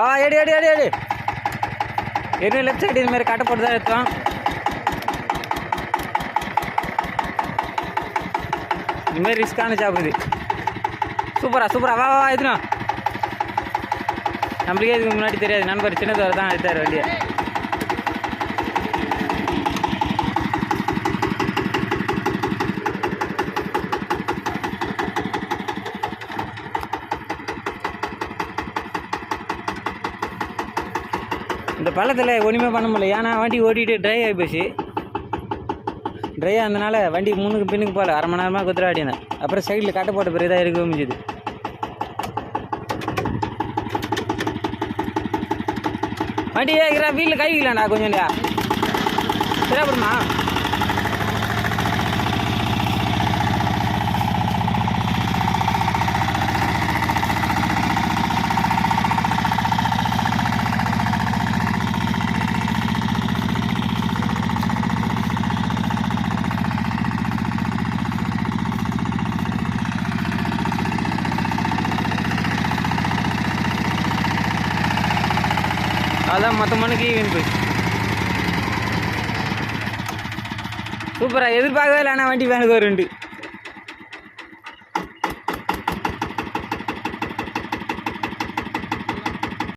எடு எடு எடு எடு எதுவும் லெஃப்ட் சைடு இதுமாரி கட்டை போட்டு தான் எடுத்தோம். இதுமாரி ரிஸ்க்கான ஜாப் இது. சூப்பரா வா வா எதுனா நம்மளுக்கே இதுக்கு முன்னாடி தெரியாது. நண்பர் சின்னதவர் தான் எடுத்தார் வண்டியை. இந்த பள்ளத்தில் ஒன்றுமே பண்ண முடியல. ஏன்னா வண்டி ஓட்டிகிட்டு ட்ரை ஆகி போச்சு. ட்ரை ஆனதுனால வண்டி முன்னுக்கு பின்னுக்கு போகல. அரை மணி நேரமாக குதிராடினேன். அப்புறம் சைடில் கட்டை போட்ட பிறகு தான் இருக்க முடிஞ்சுது. வண்டி ஏற்கிறா வீட்டில் கை வைக்கலாம்டா கொஞ்சம் இல்லையா சரியாப்படுமா? அதான் மொத்த மணிக்கு ஈவன் போய் சூப்பராக எதிர்பார்க்கவே இல்லை. ஆனால் வண்டி வேணுக்கு வருண்டு